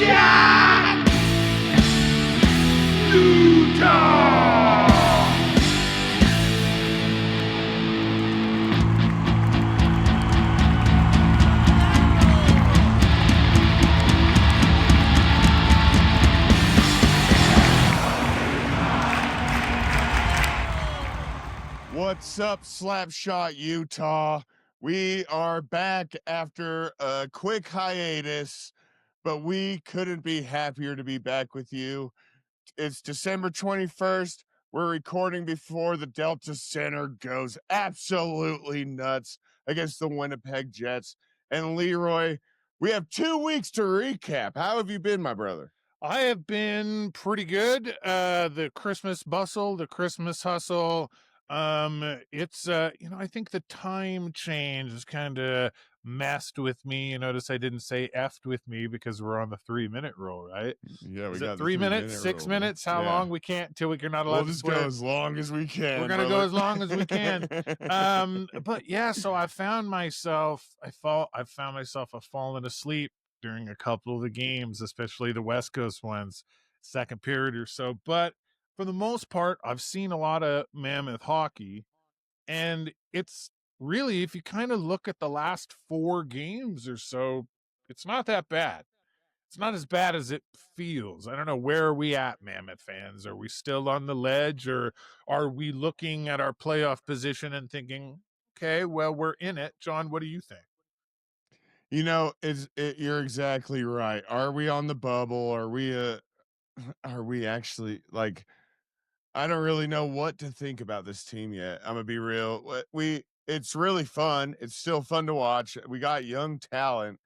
Nation! Utah! What's up, Slapshot Utah? We are back after a quick hiatus, but we couldn't be happier to be back with you. It's December 21st. We're recording before the Delta Center goes absolutely nuts against the Winnipeg Jets. And Leroy, we have 2 weeks to recap. How have you been, my brother? I have been pretty good. The Christmas bustle, the Christmas hustle. It's I think the time change has kind of messed with me. You notice I didn't say effed with me because we're on the 3-minute rule, right? Yeah, we Is got it the 3 3-minute minutes, 6 rule. minutes? How long we can't till you're not allowed We'll to just swear? go as long as we can. We're gonna go as long as we can. But yeah, so I found myself falling asleep during a couple of the games, especially the West Coast ones, second period or so. But for the most part, I've seen a lot of Mammoth hockey, and it's really, if you kind of look at the last 4 games or so, it's not that bad. It's not as bad as it feels. I don't know, where are we at, Mammoth fans? Are we still on the ledge, or are we looking at our playoff position and thinking, okay, well, we're in it? John, what do you think? You know, you're exactly right. Are we on the bubble? Are we actually, like, I don't really know what to think about this team yet. I'm gonna be real. It's really fun. It's still fun to watch. We got young talent,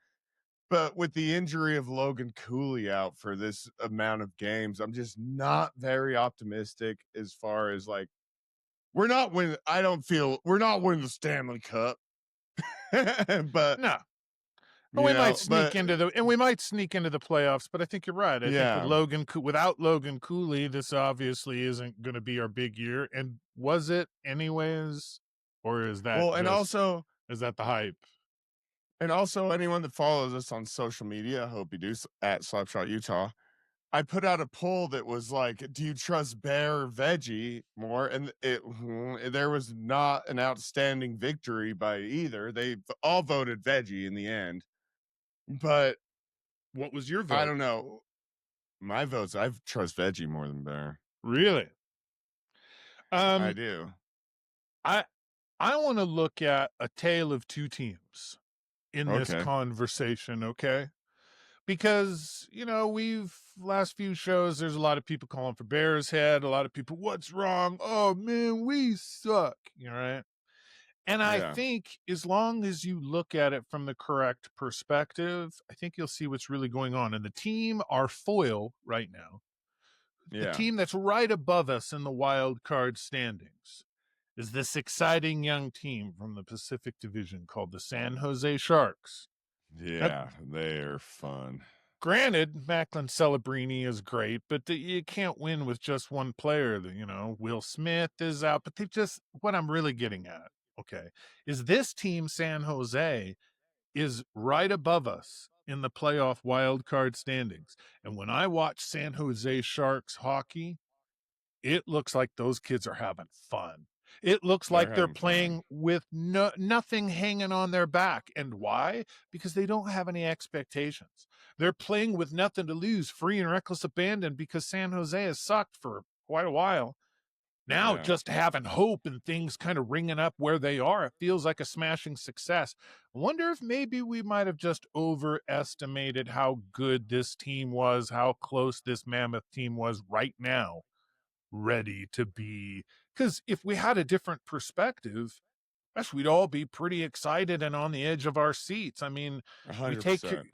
but with the injury of Logan Cooley out for this amount of games, I'm just not very optimistic as far as, like, we're not winning. I don't feel we're not winning the Stanley Cup. But No. But you we know, might sneak but into the playoffs, but I think you're right. I think yeah. without Logan Cooley, this obviously isn't going to be our big year. And was it anyways? Or is that Well, is that the hype? and also anyone that follows us on social media, I hope you do, at Slapshot Utah. I put out a poll that was like, do you trust Bear or Veggie more? And there was not an outstanding victory by either. They all voted Veggie in the end. But What was your vote? I don't know. My votes, I trust Veggie more than Bear. Really? I do. I want to look at a tale of two teams in this Okay. conversation, okay? Because, we've last few shows, there's a lot of people calling for Bears head, a lot of people, what's wrong? Oh man, we suck. Right? And I Yeah. think as long as you look at it from the correct perspective, I think you'll see what's really going on. And the team, our foil right now, the Yeah. team that's right above us in the wild card standings, is this exciting young team from the Pacific Division called the San Jose Sharks. Yeah, they're fun. Granted, Macklin Celebrini is great, but you can't win with just one player. Will Smith is out, but what I'm really getting at, okay, is this team, San Jose, is right above us in the playoff wild card standings. And when I watch San Jose Sharks hockey, it looks like those kids are having fun. It looks like they're playing with nothing hanging on their back. And why? Because they don't have any expectations. They're playing with nothing to lose, free and reckless abandon, because San Jose has sucked for quite a while. Now, just having hope and things kind of ringing up where they are, it feels like a smashing success. I wonder if maybe we might have just overestimated how good this team was, how close this Mammoth team was right now, ready to be. Because if we had a different perspective, gosh, we'd all be pretty excited and on the edge of our seats. I mean, 100%.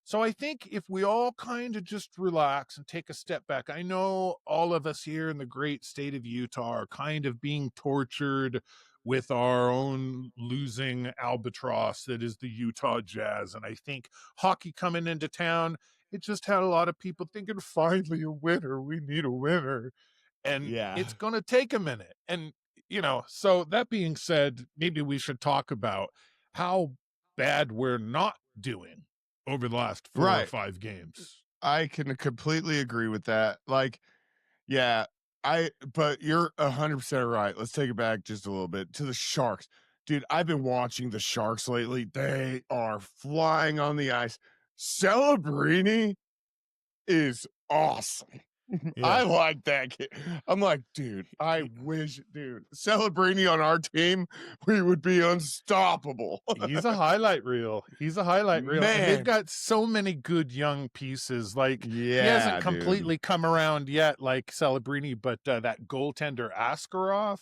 So I think if we all kind of just relax and take a step back, I know all of us here in the great state of Utah are kind of being tortured with our own losing albatross that is the Utah Jazz. And I think hockey coming into town, it just had a lot of people thinking, finally a winner, we need a winner. And it's going to take a minute. And, so that being said, maybe we should talk about how bad we're not doing over the last 4 or Right. 5 games. I can completely agree with that. Like, yeah, but you're 100% right. Let's take it back just a little bit to the Sharks. Dude, I've been watching the Sharks lately. They are flying on the ice. Celebrini is awesome. I Yeah. like that kid. I'm like, dude, I wish, dude, Celebrini on our team, we would be unstoppable. He's a highlight reel. He's a highlight reel. And they've Man. got so many good young pieces. Like, he hasn't Yeah, dude. completely come around yet, like Celebrini, but that goaltender Askarov,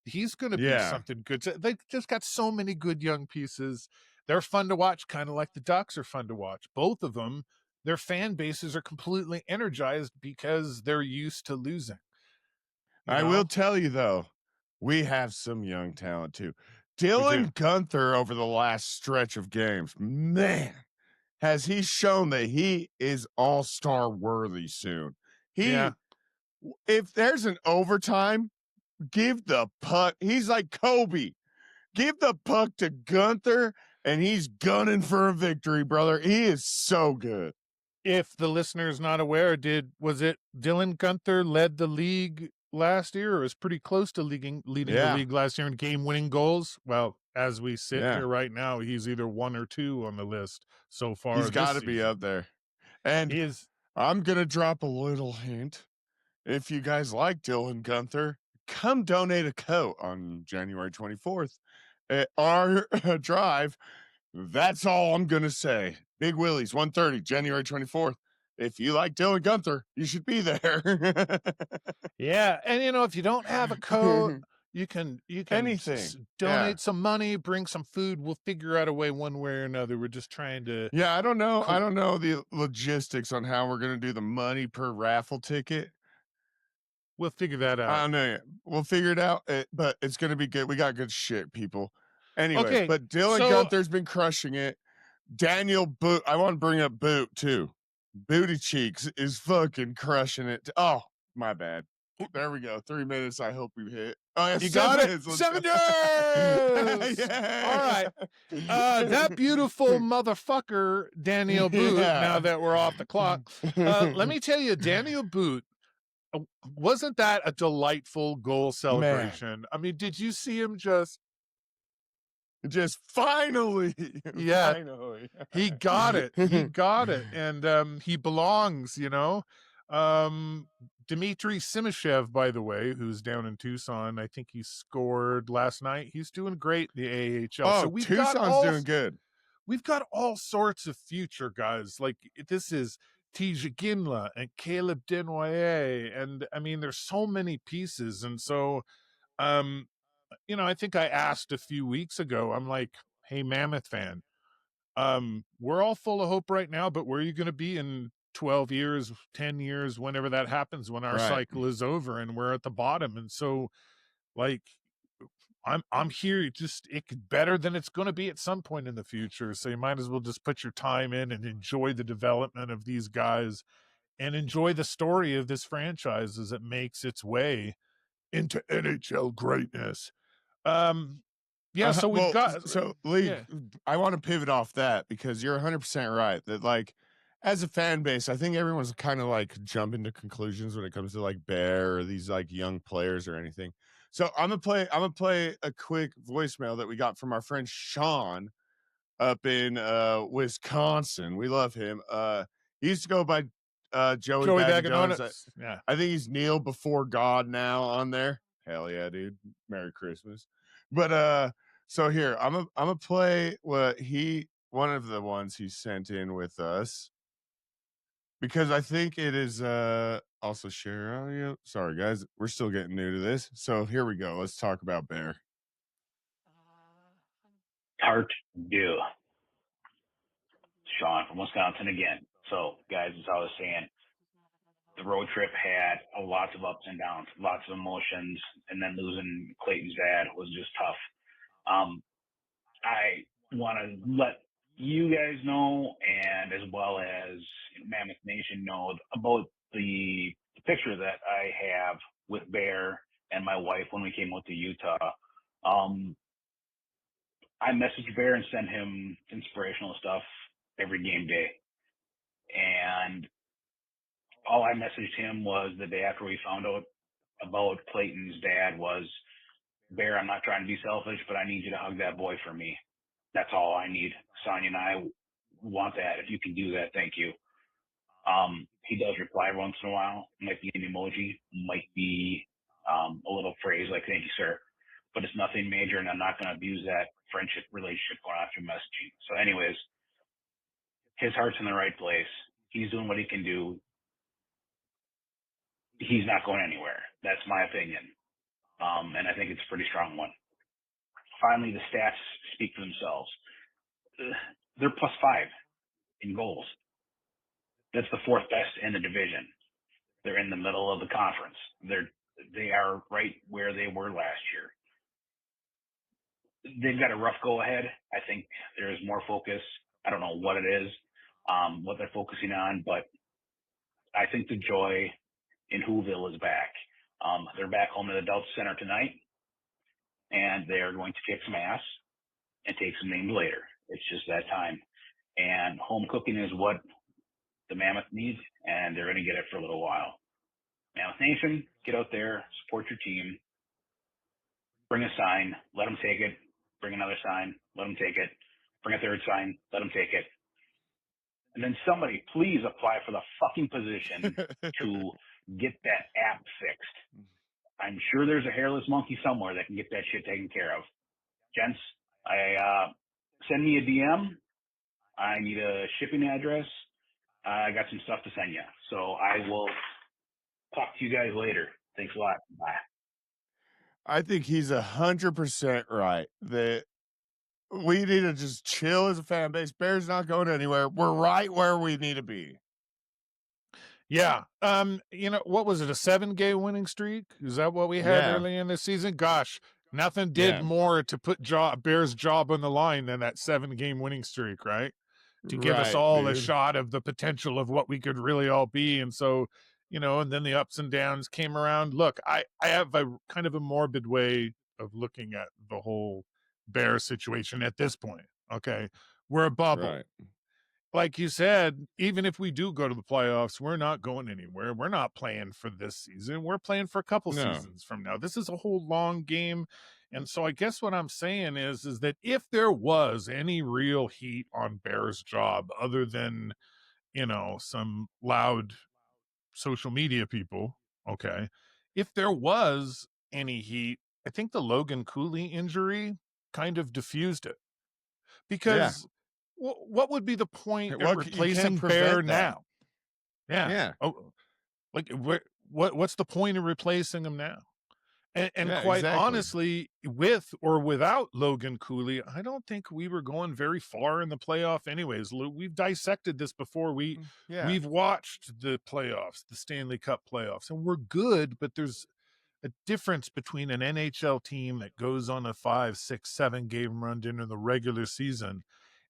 he's going to be Yeah. something good. They've just got so many good young pieces. They're fun to watch, kind of like the Ducks are fun to watch. Both of them, their fan bases are completely energized because they're used to losing. I will tell you, though, we have some young talent, too. Dylan Gunther over the last stretch of games, man, has he shown that he is all-star worthy soon. If there's an overtime, give the puck. He's like Kobe. Give the puck to Gunther, and he's gunning for a victory, brother. He is so good. If the listener's not aware, was it Dylan Gunther led the league last year, or was pretty close to leading the league last year in game-winning goals? Well, as we sit here right now, he's either 1 or 2 on the list so far. He's got to be up there. And I'm going to drop a little hint. If you guys like Dylan Gunther, come donate a coat on January 24th at our drive. That's all I'm going to say. Big Willie's 1:30, January 24th. If you like Dylan Gunther, you should be there. Yeah. And, if you don't have a coat, you can anything donate some money, bring some food. We'll figure out a way one way or another. We're just trying to. Yeah, I don't know. I don't know the logistics on how we're going to do the money per raffle ticket. We'll figure that out. I don't know yet. We'll figure it out, but it's going to be good. We got good shit, people. Anyway, but Dylan Gunther's been crushing it. Daniel Boot, I want to bring up Boot too. Booty Cheeks is fucking crushing it. Oh, my bad. There we go. 3 minutes. I hope we hit. Oh, yeah, you got it. 7 days. Yeah. All right. That beautiful motherfucker, Daniel Boot. Yeah. Now that we're off the clock, let me tell you, Daniel Boot. Wasn't that a delightful goal celebration? Man. I mean, did you see him just finally? Yeah, finally. He got it. He got it. And he belongs, Dmitry Simashev, by the way, who's down in Tucson, I think he scored last night. He's doing great in the AHL. Oh, so Tucson's doing good. We've got all sorts of future guys. Like, this is Tija Gimla and Caleb Denoyer. And I mean, there's so many pieces. And so, I think I asked a few weeks ago, I'm like, hey, Mammoth fan, we're all full of hope right now, but where are you going to be in 12 years, 10 years, whenever that happens, when our cycle is over and we're at the bottom? And so, like, I'm here. It's better than it's going to be at some point in the future. So you might as well just put your time in and enjoy the development of these guys and enjoy the story of this franchise as it makes its way into NHL greatness. Yeah, so we've got. So, Lee, I want to pivot off that because you're 100% right that, like, as a fan base, I think everyone's kind of like jumping to conclusions when it comes to like Bear or these like young players or anything. So I'm gonna play a quick voicemail that we got from our friend Sean up in Wisconsin. We love him. He used to go by Joey Bag-O-Jones. Yeah, I think he's Neil before God now on there. Hell yeah, dude. Merry Christmas. But so here, I'm gonna play one of the ones he sent in with us. Because I think it is also share audio. Sorry, guys. We're still getting new to this. So here we go. Let's talk about Bear. Tart do. Sean from Wisconsin again. So, guys, as I was saying, the road trip had lots of ups and downs, lots of emotions, and then losing Clayton's dad was just tough. I want to let you guys know, and as well as Mammoth Nation know, about the picture that I have with Bear and my wife when we came out to Utah. I messaged Bear and sent him inspirational stuff every game day. And all I messaged him was the day after we found out about Clayton's dad was, Bear, I'm not trying to be selfish, but I need you to hug that boy for me. That's all I need. Sonya and I want that. If you can do that, thank you. He does reply once in a while. Might be an emoji, might be a little phrase like "thank you, sir," but it's nothing major, and I'm not going to abuse that friendship relationship going on through messaging. So, anyways, his heart's in the right place. He's doing what he can do. He's not going anywhere. That's my opinion, and I think it's a pretty strong one. Finally, the stats speak for themselves. They're +5 in goals. That's the 4th best in the division. They're in the middle of the conference. They are right where they were last year. They've got a rough go ahead. I think there is more focus. I don't know what it is, what they're focusing on, but I think the joy in Whoville is back. They're back home at the Adult Center tonight, and they are going to kick some ass and take some names later. It's just that time. And home cooking is what the Mammoth needs, and they're going to get it for a little while. Mammoth Nation, get out there, support your team, bring a sign, let them take it, bring another sign, let them take it, bring a third sign, let them take it. And then somebody please apply for the fucking position to get that app fixed. I'm sure there's a hairless monkey somewhere that can get that shit taken care of. Gents, send me a DM. I need a shipping address. I got some stuff to send you. So I will talk to you guys later. Thanks a lot. Bye. I think he's 100% right that we need to just chill as a fan base. Bears not going anywhere. We're right where we need to be. Yeah. What was it? A 7-game winning streak? Is that what we had early in the season? Gosh, nothing did more to put Bears' job on the line than that 7-game winning streak, right? To give us all a shot of the potential of what we could really all be. And so, and then the ups and downs came around. Look, I have a kind of a morbid way of looking at the whole Bear situation at this point. Okay. We're a bubble. Right. Like you said, even if we do go to the playoffs, we're not going anywhere. We're not playing for this season. We're playing for a couple seasons from now. This is a whole long game. And so I guess what I'm saying is that if there was any real heat on Bear's job other than, some loud social media people, okay, if there was any heat, I think the Logan Cooley injury kind of diffused it. Because what would be the point of replacing Bear now? Yeah. Oh, like what's the point of replacing him now? And quite honestly, with or without Logan Cooley, I don't think we were going very far in the playoff anyways. We've dissected this before. We've watched the playoffs, the Stanley Cup playoffs, and we're good, but there's a difference between an NHL team that goes on a 5, 6, 7-game run into the regular season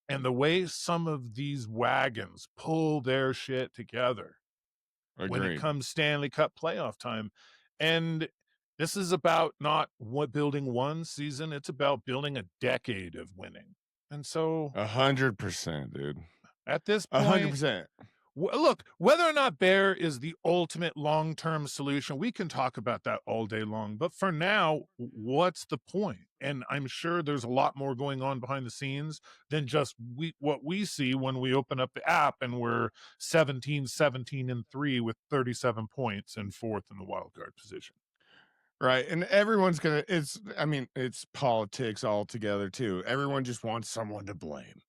and the way some of these wagons pull their shit together when it comes Stanley Cup playoff time. And this is about not building one season. It's about building a decade of winning. And so 100%, dude. At this point, 100%. Look, whether or not Bear is the ultimate long-term solution, we can talk about that all day long. But for now, what's the point? And I'm sure there's a lot more going on behind the scenes than just what we see when we open up the app and we're 17-17-3 with 37 points and 4th in the wild card position. Right. And everyone's going to, it's politics altogether too. Everyone just wants someone to blame.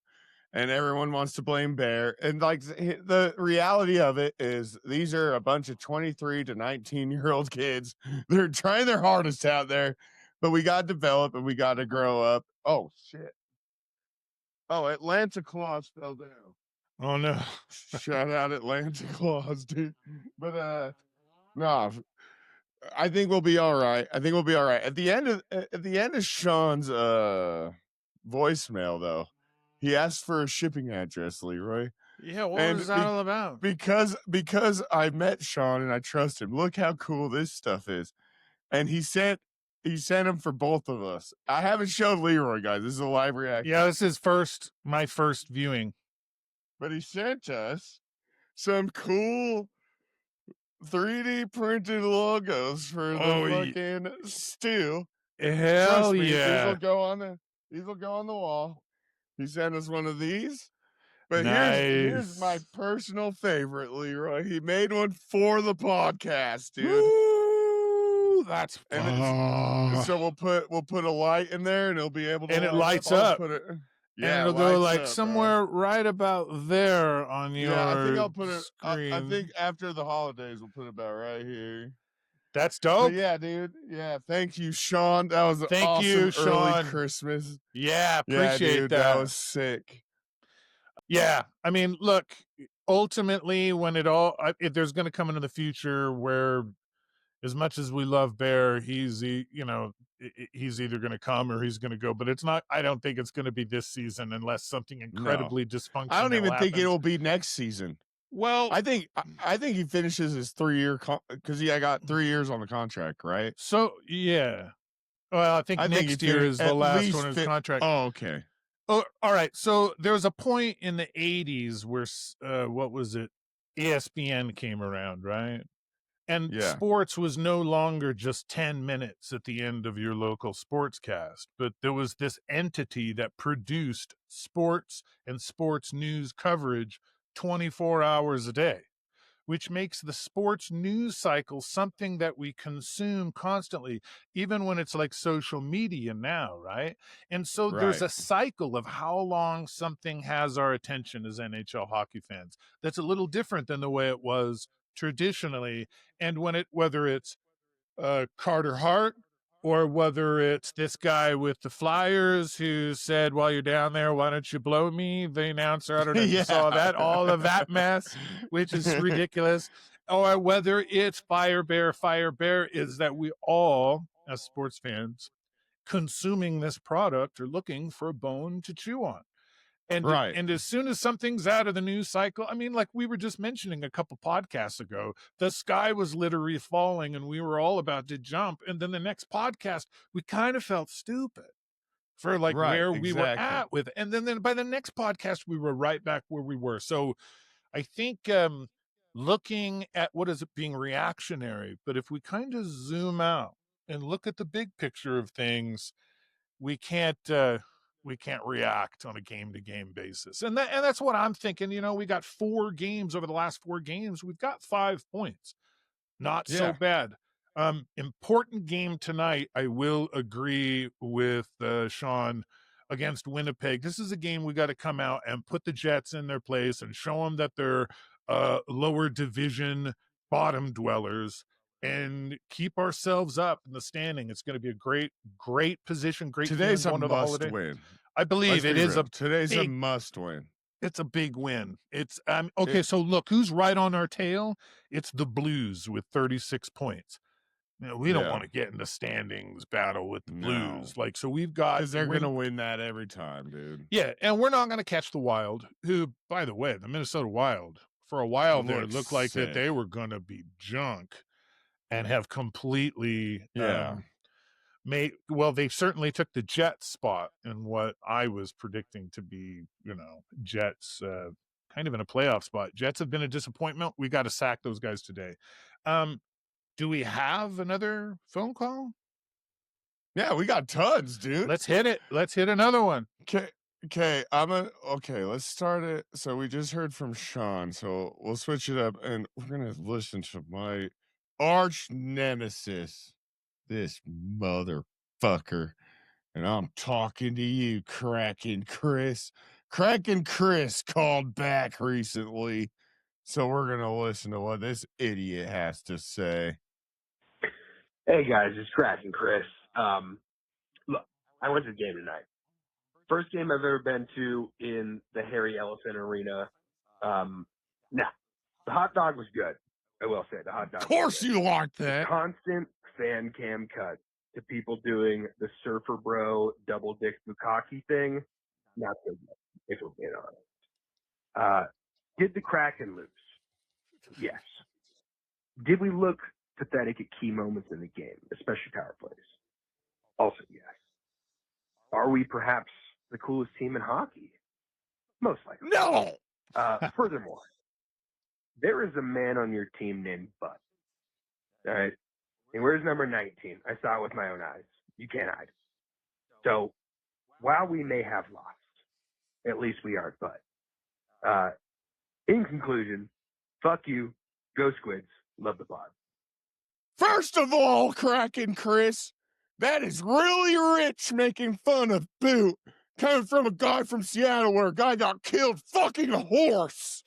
And everyone wants to blame Bear. And like the reality of it is these are a bunch of 23 to 19-year-old kids. They're trying their hardest out there, but we got to develop and we got to grow up. Oh, shit. Oh, Atlanta Claus fell down. Oh, no. Shout out Atlanta Claus, dude. But, no, I think we'll be all right. At the end of Sean's voicemail, though, he asked for a shipping address, Leroy. Yeah, what was that all about? Because I met Sean and I trust him. Look how cool this stuff is. And he sent him for both of us. I haven't showed Leroy, guys. This is a live reaction. Yeah, this is my first viewing. but he sent us some cool 3D printed logos for the fucking stew. Hell Trust me, yeah. these will go on the wall. He sent us one of these. But Nice. here's my personal favorite, Leroy. He made one for the podcast, dude. Woo, that's fun. So we'll put a light in there, and it'll be able to And it light lights up. Put it, and it'll go like somewhere right about there on your I think I'll put it. screen. I think after the holidays, we'll put it about right here. That's dope. But yeah, dude. Yeah, thank you, Sean. That was an awesome you, Sean. early Christmas. Yeah, appreciate dude, that. That was sick. Yeah, I mean, look, ultimately, when there's going to come into the future where, as much as we love Bear, he's either going to come or he's going to go. But it's not. I don't think it's going to be this season unless something incredibly dysfunctional. I don't even think happens. it'll be next season. Well, I think he finishes his 3-year because he got 3 years on the contract, right? So yeah. Well, I think next year is the last one of his contract. Oh, okay. Oh, all right. So there was a point in the 80s where, what was it? ESPN came around, right? And sports was no longer just 10 minutes at the end of your local sportscast, but there was this entity that produced sports and sports news coverage 24 hours a day, which makes the sports news cycle something that we consume constantly, even when it's like social media now, right? And so there's a cycle of how long something has our attention as NHL hockey fans that's a little different than the way it was traditionally. And whether it's Carter Hart, or whether it's this guy with the Flyers who said, while you're down there, why don't you blow me? The announcer, I don't know if you saw that, all of that mess, which is ridiculous. Or whether it's Fire Bear, is that we all, as sports fans, consuming this product are looking for a bone to chew on. And as soon as something's out of the news cycle, I mean, like we were just mentioning a couple podcasts ago, the sky was literally falling and we were all about to jump. And then the next podcast, we kind of felt stupid for where we were at with it. And then by the next podcast, we were right back where we were. So I think looking at what is it being reactionary, but if we kind of zoom out and look at the big picture of things, we can't react on a game-to-game basis. And that's what I'm thinking. We got 4 games over the last 4 games. We've got 5 points. Not so bad. Important game tonight. I will agree with Sean against Winnipeg. This is a game we got to come out and put the Jets in their place and show them that they're lower division bottom dwellers and keep ourselves up in the standing. It's going to be a great position. Today's a must win. I believe it is today's a must win. It's a big win. It's okay. So look, who's right on our tail? It's the Blues with 36 points. We don't want to get in the standings battle with the Blues. So we've got, because they're going to win that every time, dude. Yeah, and we're not going to catch the Wild, who, by the way, the Minnesota Wild, for a while there, looked like that they were going to be junk and have completely they certainly took the Jets spot in what I was predicting to be, Jets kind of in a playoff spot. Jets have been a disappointment. We got to sack those guys today. Do we have another phone call? Yeah, we got tons, dude. Let's hit it. Let's hit another one. Okay, let's start it. So we just heard from Sean, so we'll switch it up and we're going to listen to my arch nemesis, this motherfucker. And I'm talking to you, Kraken Chris. Kraken Chris called back recently. So we're going to listen to what this idiot has to say. Hey, guys, it's Kraken Chris. Look, I went to the game tonight. First game I've ever been to in the Harry Ellison Arena. Now, the hot dog was good. I will say the hot dog. Of course you like that. Constant fan cam cut to people doing the Surfer Bro double dick bukkake thing. Not so good, if we're being honest. Did the Kraken lose? Yes. Did we look pathetic at key moments in the game, especially power plays? Also, yes. Are we perhaps the coolest team in hockey? Most likely. No. Furthermore, there is a man on your team named Bud. All right. And where's number 19? I saw it with my own eyes. You can't hide. So while we may have lost, at least we aren't Bud. In conclusion, fuck you. Go Squids. Love the pod. First of all, Kraken Chris, that is really rich making fun of Boot. Coming from a guy from Seattle where a guy got killed fucking a horse.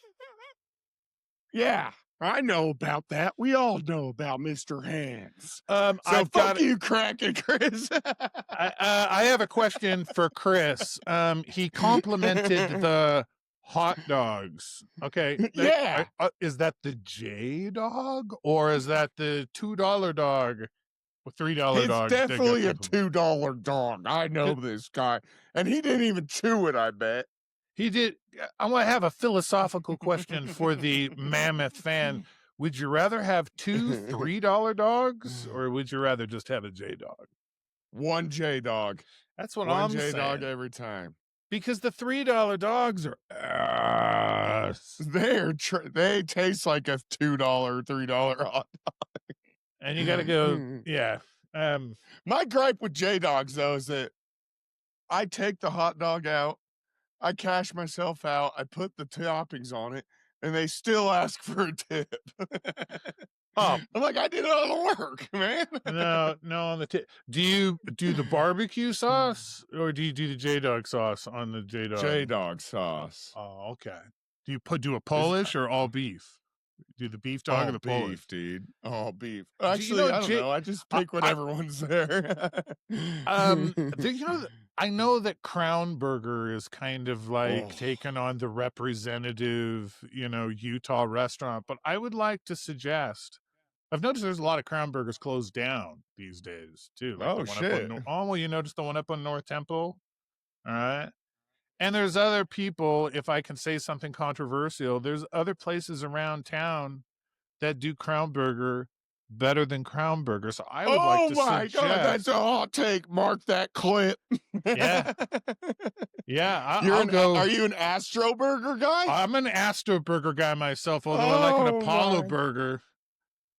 Yeah, I know about that. We all know about Mr. Hands. Fuck you, Kraken Chris. I have a question for Chris. He complimented the hot dogs. Okay. Yeah. Is that the J dog or is that the $2 dog? $3 dog. It's definitely a $2 dog. I know this guy. And he didn't even chew it, I bet. He did. I want to have a philosophical question for the Mammoth fan. Would you rather have two $3 dogs or would you rather just have a J dog? One J dog. That's what I'm saying. One J dog every time. Because the $3 dogs are ass. They taste like a $2, $3 hot dog. And you got to go, yeah. My gripe with J dogs though is that I take the hot dog out, I cash myself out, I put the toppings on it, and they still ask for a tip. Oh, I'm like, I did all the work, man. No, on the tip. Do you do the barbecue sauce or do you do the J dog sauce on the J dog? J dog sauce. Oh, okay. Do you do a Polish or all beef? Do the beef dog or the beef, Polish? dude. All beef. Actually, I don't know. I just pick whatever one's there. I know that Crown Burger is kind of like taken on the representative, Utah restaurant, but I would like to suggest. I've noticed there's a lot of Crown Burgers closed down these days too. Like shit! Well, you noticed the one up on North Temple, all right? And there's other people, if I can say something controversial, there's other places around town that do Crown Burger better than Crown Burger. So I would like to suggest... God, that's a hot take. Mark that clip. Yeah. Yeah. Are you an Astro Burger guy? I'm an Astro Burger guy myself, although I like an Apollo Burger.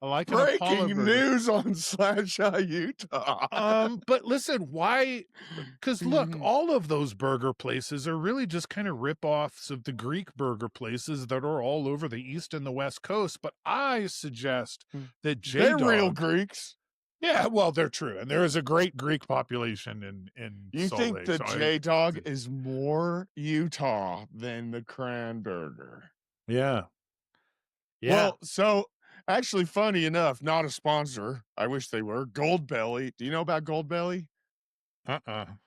I like an Apollo Breaking Burger. news on Slash Utah. But listen, why? Because look, all of those burger places are really just kind of rip-offs of the Greek burger places that are all over the East and the West Coast. But I suggest that J-Dog... They're real Greeks. Yeah, well, they're true. And there is a great Greek population in You Salt think Lake, the J-Dog is more Utah than the Crown Burger? Yeah. Yeah. Well, so... Actually, funny enough, not a sponsor. I wish they were. Goldbelly. Do you know about Goldbelly?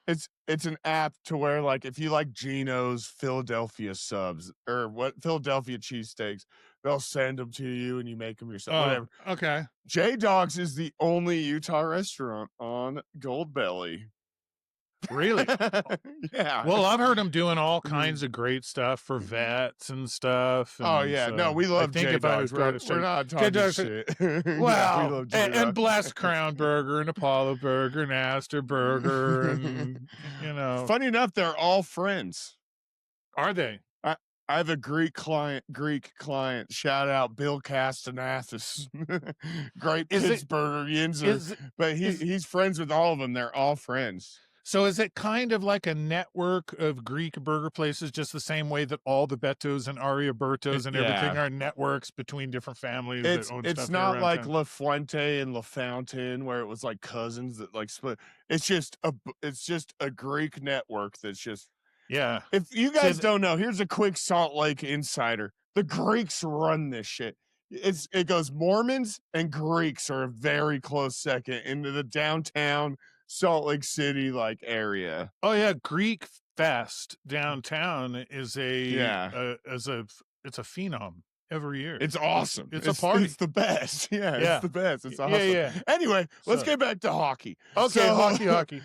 It's an app to where, like, if you like Geno's Philadelphia subs or Philadelphia cheesesteaks, they'll send them to you and you make them yourself. Whatever. Okay. J-Dog's is the only Utah restaurant on Goldbelly. Really? Yeah. Well, I've heard them doing all kinds of great stuff for vets and stuff. And no, we love J-Dogs. We're not talking shit. Well, and bless Crown Burger and Apollo Burger and Astor Burger and, Funny enough, they're all friends. Are they? I have a Greek client. Shout out Bill Castanathis. Great Pittsburghians. But he's friends with all of them. They're all friends. So is it kind of like a network of Greek burger places, just the same way that all the Betos and Ariabertos and everything are networks between different families that own stuff? It's not like La Fuente and La Fountain where it was like cousins that like split. It's just a Greek network that's just... Yeah. If you guys don't know, here's a quick Salt Lake insider. The Greeks run this shit. It goes Mormons and Greeks are a very close second into the downtown Salt Lake City like area. Oh yeah, Greek Fest downtown is it's a phenom every year. It's awesome. It's a party. It's the best. Yeah, it's the best. It's awesome. Yeah. Anyway, let's get back to hockey. Okay, hockey.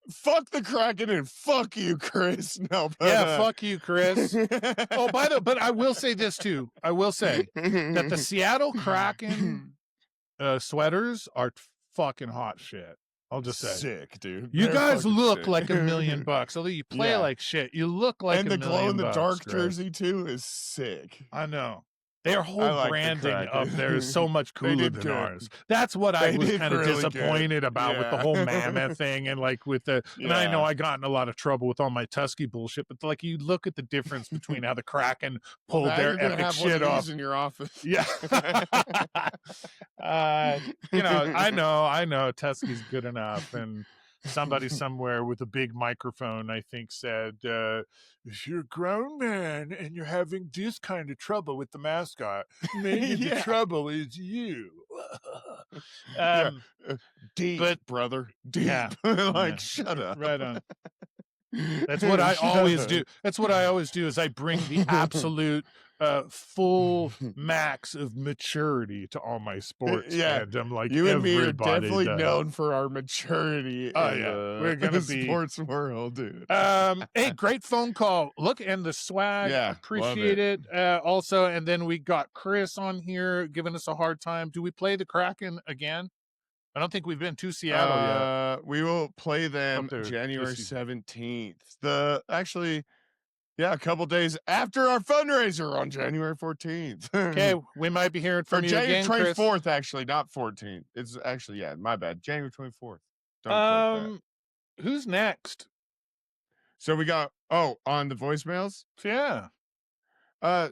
Fuck the Kraken and fuck you, Chris. No, but, fuck you, Chris. But I will say this too. I will say that the Seattle Kraken sweaters are fucking hot shit. I'll just say. sick, dude. You They're guys fucking look sick. like $1 million. Although you play Yeah. like shit, you look like And $1 the glow in million. the dark Dre. jersey too is sick. I know. Their whole I like the branding Kraken. up there is so much They cooler did than good. ours. That's what I They was did kind of really disappointed good. about with the Yeah. whole Mammoth thing, and like with the. And I know Yeah. I got in a lot of trouble with all my Tusky bullshit, but like you look at the difference between how the Kraken Well, pulled now their you're gonna epic have one shit of off. these in your office. Yeah. You know, I know Tusky's good enough, and somebody somewhere with a big microphone, I think, said, if you're a grown man and you're having this kind of trouble with the mascot, maybe the Yeah. trouble is you. Yeah. Deep, but- brother. Deep. Yeah. Like, Yeah. shut up. Right on. That's what I always do. That's what I always do is I bring the absolute full max of maturity to all my sports fandom, like you and me are everybody definitely does. known for our maturity in We're gonna the be sports world, dude. Hey, great phone call. Look, and the swag, Yeah, appreciate it. Also, and then we got Chris on here giving us a hard time. Do we play the Kraken again? I don't think we've been to Seattle yet. We will play them Up there, January just- 17th. A couple days after our fundraiser on January 14th. Okay, we might be hearing from Or you January again, Chris. 24th, actually, not 14th. It's actually, my bad. January 24th. Don't click that. Who's next? So we got on the voicemails. Yeah.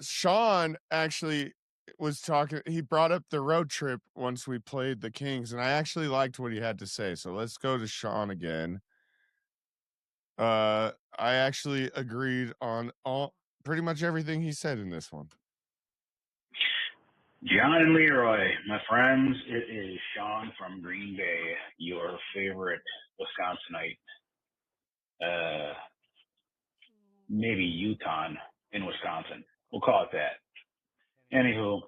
Sean actually was talking. He brought up the road trip once we played the Kings, and I actually liked what he had to say. So let's go to Sean again. I actually agreed on pretty much everything he said in this one. John and Leroy, my friends, it is Sean from Green Bay, your favorite Wisconsinite. Maybe Utah in Wisconsin. We'll call it that. Anywho,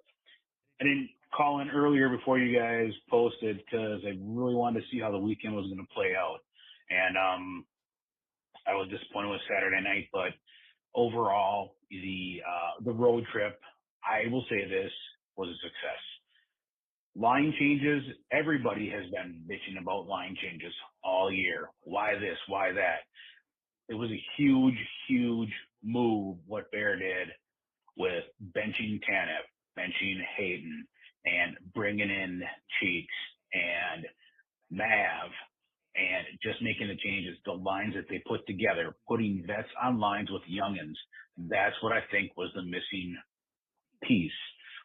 I didn't call in earlier before you guys posted because I really wanted to see how the weekend was going to play out. And I was disappointed with Saturday night, but overall, the road trip, I will say this, was a success. Line changes, everybody has been bitching about line changes all year. Why this? Why that? It was a huge, huge move what Bear did with benching Tanev, benching Hayden, and bringing in Cheeks and Mav, and just making the changes, the lines that they put together, putting vets on lines with youngins. That's what I think was the missing piece.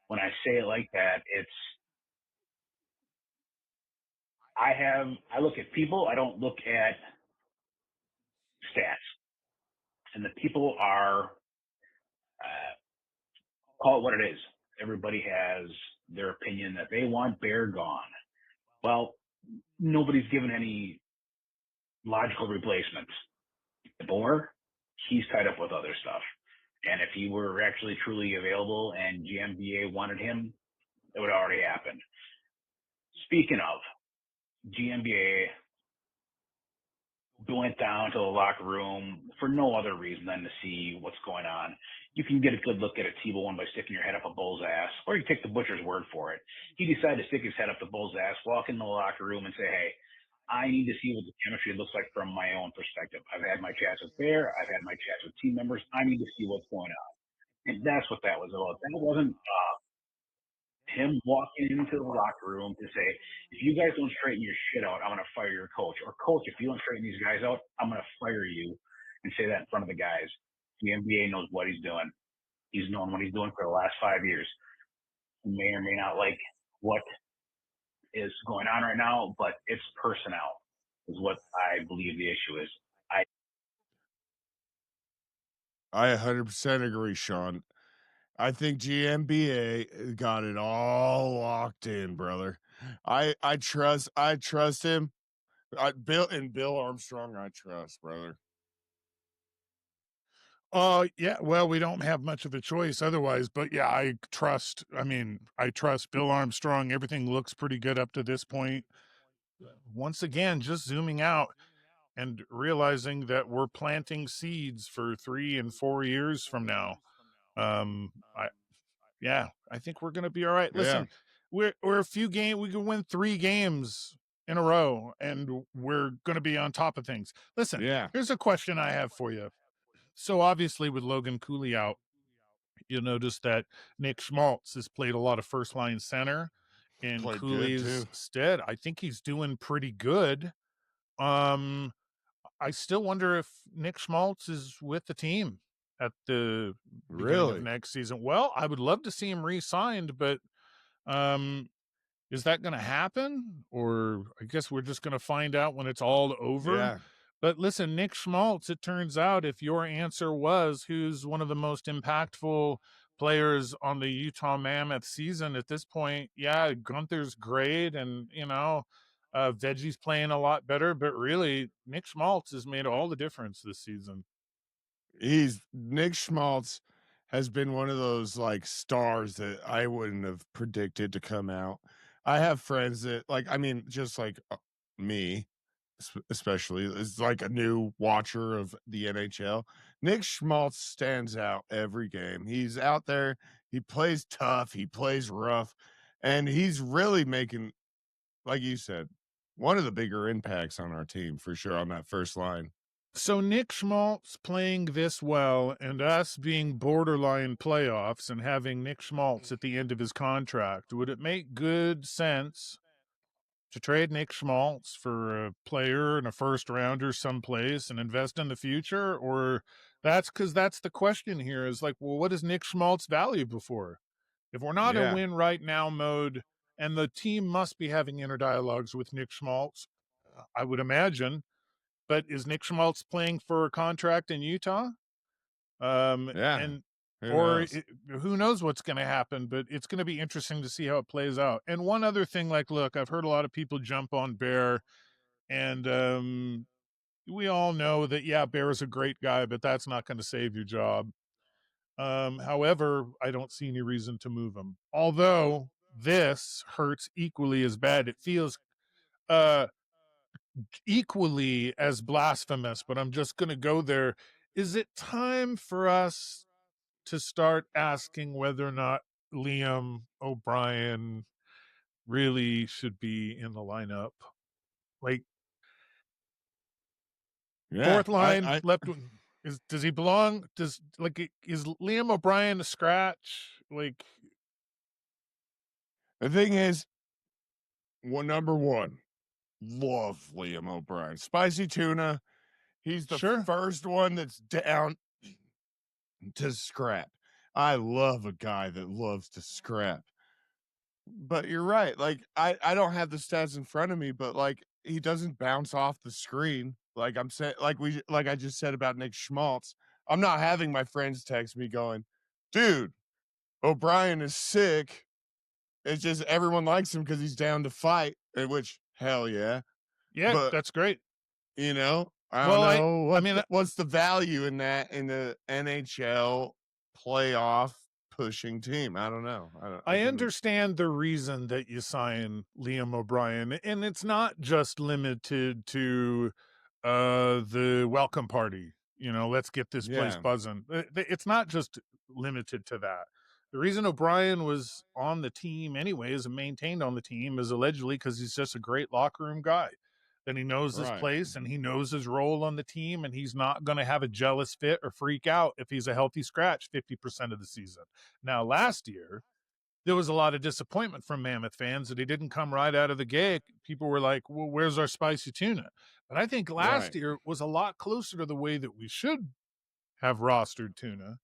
When I say it like that, I look at people, I don't look at stats. And the people are, call it what it is. Everybody has their opinion that they want Bear gone. Well, nobody's given any logical replacements. DeBoer, he's tied up with other stuff. And if he were actually truly available and GMBA wanted him, it would already happen. Speaking of, GMBA went down to the locker room for no other reason than to see what's going on. You can get a good look at a T-Bone by sticking your head up a bull's ass, or you take the butcher's word for it. He decided to stick his head up the bull's ass, walk in the locker room and say, hey, I need to see what the chemistry looks like from my own perspective. I've had my chats with Bear. I've had my chats with team members. I need to see what's going on. And that's what that was about. That wasn't him walking into the locker room to say, if you guys don't straighten your shit out, I'm going to fire your coach. Or coach, if you don't straighten these guys out, I'm going to fire you, and say that in front of the guys. The NBA knows what he's doing. He's known what he's doing for the last 5 years. He may or may not like what is going on right now, but it's personnel is what I believe the issue is. I 100% agree, Sean. I think GMBA got it all locked in, brother. I trust him. Bill Armstrong, I trust, brother. Yeah, well, we don't have much of a choice otherwise, but yeah, I trust Bill Armstrong. Everything looks pretty good up to this point. Once again, just zooming out and realizing that we're planting seeds for 3 and 4 years from now. I think we're going to be all right. Listen, we're a few games. We can win 3 games in a row, and we're going to be on top of things. Listen, Yeah. here's a question I have for you. So obviously with Logan Cooley out, you'll notice that Nick Schmaltz has played a lot of first line center in Played good Cooley's too. stead. I think he's doing pretty good. I still wonder if Nick Schmaltz is with the team at the beginning of Really? next season. Well, I would love to see him re-signed, but is that going to happen? Or I guess we're just going to find out when it's all over. Yeah. But listen, Nick Schmaltz, it turns out if your answer was who's one of the most impactful players on the Utah Mammoth season at this point, yeah, Gunther's great. And, Veggie's playing a lot better. But really, Nick Schmaltz has made all the difference this season. Nick Schmaltz has been one of those like stars that I wouldn't have predicted to come out. I have friends that just like me, especially, is like a new watcher of the NHL. Nick Schmaltz stands out every game. He's out there, he plays tough, he plays rough, and he's really making, like you said, one of the bigger impacts on our team for sure on that first line. So Nick Schmaltz playing this well and us being borderline playoffs and having Nick Schmaltz at the end of his contract, would it make good sense to trade Nick Schmaltz for a player and a first rounder someplace and invest in the future? Or that's the question here is like, well, what is Nick Schmaltz valuable for? If we're not in win right now mode, and the team must be having inner dialogues with Nick Schmaltz, I would imagine. But is Nick Schmaltz playing for a contract in Utah? And who knows what's going to happen, but it's going to be interesting to see how it plays out. And one other thing, look, I've heard a lot of people jump on Bear, and we all know that, yeah, Bear is a great guy, but that's not going to save your job. However, I don't see any reason to move him. Although this hurts equally as bad. It feels equally as blasphemous, but I'm just going to go there. Is it time for us to start asking whether or not Liam O'Brien really should be in the lineup? Like, fourth line, left wing. Does he belong? Is Liam O'Brien a scratch? Like, the thing is, number one, love Liam O'Brien. Spicy tuna. He's the first one that's down to scrap. I love a guy that loves to scrap. But you're right. Like, I don't have the stats in front of me, but like he doesn't bounce off the screen. Like I'm saying, like I just said about Nick Schmaltz. I'm not having my friends text me going, dude, O'Brien is sick. It's just everyone likes him because he's down to fight. Which, hell yeah. Yeah, but that's great. I don't know. What's the value in that in the NHL playoff pushing team? I don't know. I understand the reason that you sign Liam O'Brien, and it's not just limited to the welcome party. Let's get this place buzzing. It's not just limited to that. The reason O'Brien was on the team anyways and maintained on the team is allegedly because he's just a great locker room guy. And he knows his place and he knows his role on the team, and he's not going to have a jealous fit or freak out if he's a healthy scratch 50% of the season. Now, last year, there was a lot of disappointment from Mammoth fans that he didn't come right out of the gate. People were like, well, where's our spicy tuna? But I think last year was a lot closer to the way that we should have rostered tuna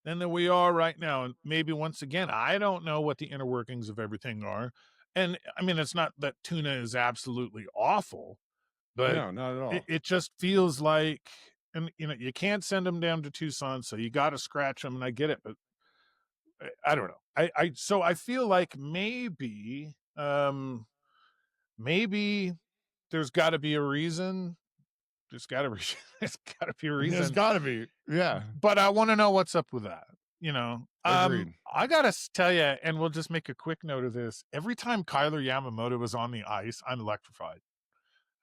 than we are right now. And maybe once again, I don't know what the inner workings of everything are. And I mean, it's not that tuna is absolutely awful, but no, not at all. It just feels like, and you can't send them down to Tucson, so you got to scratch them. And I get it, but I don't know. So I feel like maybe there's got to be a reason. There's got to be a reason. There's got to be, yeah. But I want to know what's up with that. Agreed. I gotta tell you, and we'll just make a quick note of this. Every time Kyler Yamamoto is on the ice, I'm electrified.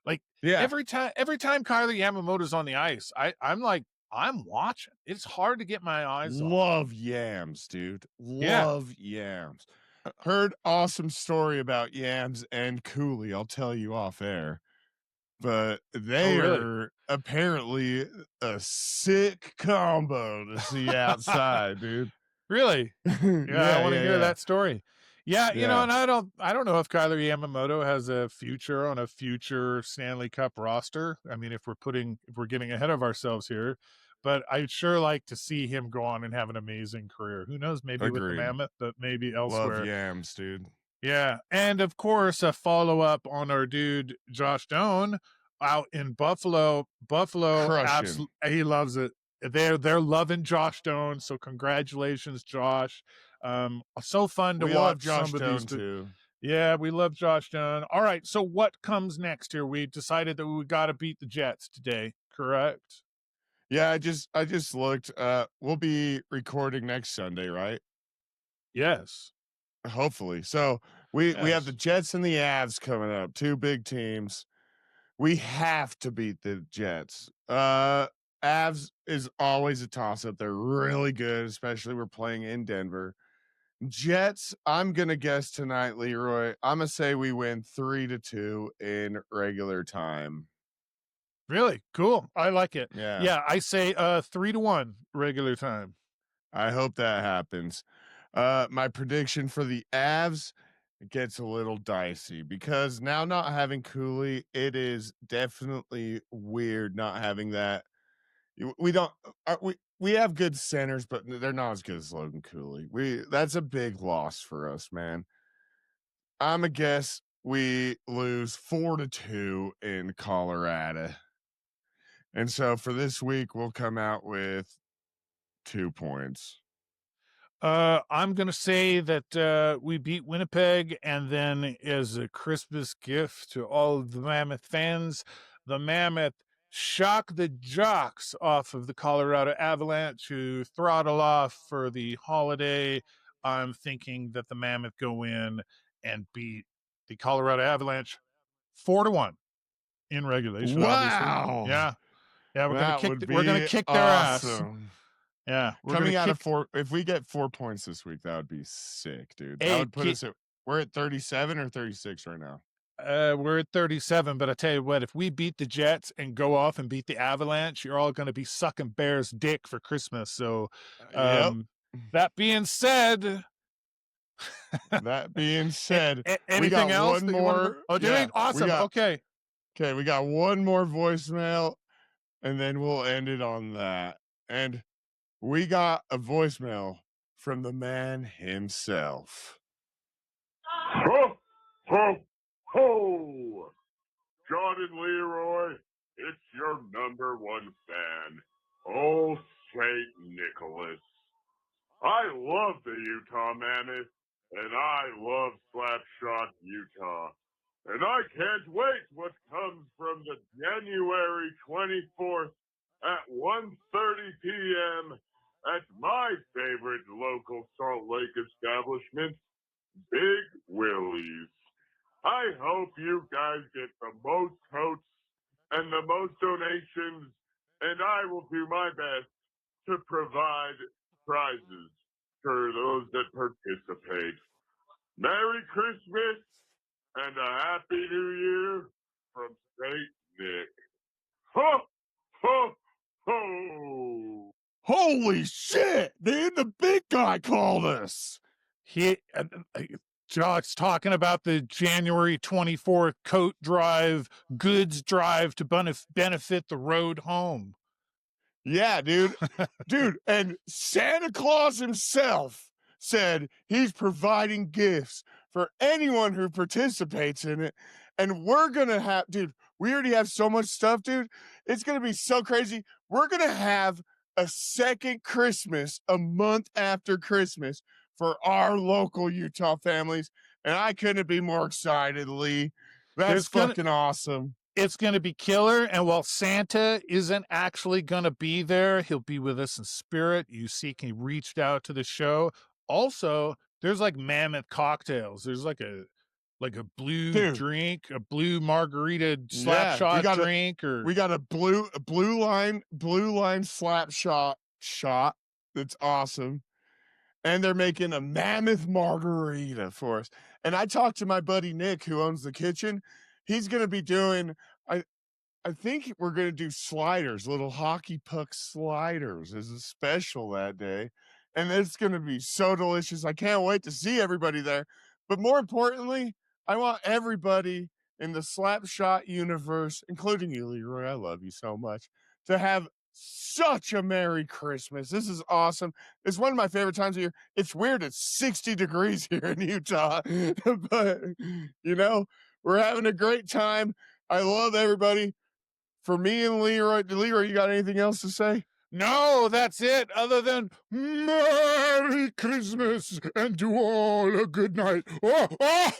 Like, every time Kyler Yamamoto's on the ice, I'm watching. It's hard to get my eyes off. Love Yams, dude. Love Yams. heard awesome story about yams and Cooley. I'll tell you off air. But they really? are apparently a sick combo to see outside, dude. Really? Yeah, I want to hear yeah. that story. Yeah, Yeah. and I don't know if Kyler Yamamoto has a future on a future Stanley Cup roster. I mean, if we're getting ahead of ourselves here, but I'd sure like to see him go on and have an amazing career. Who knows? Maybe with the Agreed. Mammoth, but maybe Love elsewhere. yams, dude. Yeah, and of course, a follow up on our dude Josh Doan out in Buffalo. Crushing. He loves it. They're loving Josh Doan, so congratulations, Josh. So fun to We love watch Josh some of these. Doan too. Yeah, we love Josh Doan. All right, so what comes next here? We decided that we got to beat the Jets today, correct? Yeah, I just looked. We'll be recording next Sunday, right? Yes. Hopefully. So we have the Jets and the Avs coming up, two big teams. We have to beat the Jets. Avs is always a toss up. They're really good, especially we're playing in Denver. Jets, I'm gonna guess tonight, Leroy. I'm gonna say we win 3-2 in regular time. Really cool. I like it. Yeah. Yeah, I say 3-1 regular time. I hope that happens. My prediction for the Avs gets a little dicey because now not having Cooley, it is definitely weird not having that. We don't we have good centers, but they're not as good as Logan Cooley. That's a big loss for us, man. I'm a guess we lose 4-2 in Colorado. And so for this week, we'll come out with 2 points. I'm going to say that we beat Winnipeg, and then as a Christmas gift to all of the Mammoth fans, the Mammoth shock the jocks off of the Colorado Avalanche to throttle off for the holiday. I'm thinking that the Mammoth go in and beat the Colorado Avalanche 4-1 in regulation. Wow. Obviously, yeah, we're We're gonna kick their ass. Yeah, we're coming out of 4. If we get 4 points this week, that would be sick, dude. That would put us at. We're at 37 or 36 right now. We're at 37, but I tell you what, if we beat the Jets and go off and beat the Avalanche, you're all going to be sucking Bear's dick for Christmas. So, that being said, we got else? One more. Awesome. Okay, we got one more voicemail, and then we'll end it on that. And we got a voicemail from the man himself. Ho, ho, ho! John and Leroy, it's your number one fan, old St. Nicholas. I love the Utah Mammoth, and I love Slapshot, Utah. And I can't wait what comes from the January 24th at 1:30 p.m. at my favorite local Salt Lake establishment, Big Willie's. I hope you guys get the most totes and the most donations, and I will do my best to provide prizes for those that participate. Merry Christmas and a Happy New Year from St. Nick. Ho, ho, ho! Holy shit, dude! The big guy called us. Jock's talking about the January 24th coat drive, goods drive to benefit the road home. Yeah, dude. And Santa Claus himself said he's providing gifts for anyone who participates in it. And we're going to have, dude, we already have so much stuff, dude. It's going to be so crazy. We're going to have a second Christmas a month after Christmas for our local Utah families. And I couldn't be more excited, Lee. That's fucking awesome. It's going to be killer. And while Santa isn't actually going to be there, he'll be with us in spirit. You see, he reached out to the show. Also, there's like Mammoth cocktails. There's like a blue drink, a blue margarita slapshot drink, we got a blue line slapshot shot. That's awesome. and they're making a Mammoth margarita for us. And I talked to my buddy Nick, who owns the kitchen. He's going to be doing, I think we're going to do sliders, little hockey puck sliders as a special that day. And it's going to be so delicious. I can't wait to see everybody there. But more importantly, I want everybody in the Slapshot universe, including you, Leroy, I love you so much, to have such a Merry Christmas. This is awesome. It's one of my favorite times of year. It's weird. It's 60 degrees here in Utah, but we're having a great time. I love everybody. For me and Leroy, you got anything else to say? No, that's it. Other than Merry Christmas and to all a good night. Oh, oh.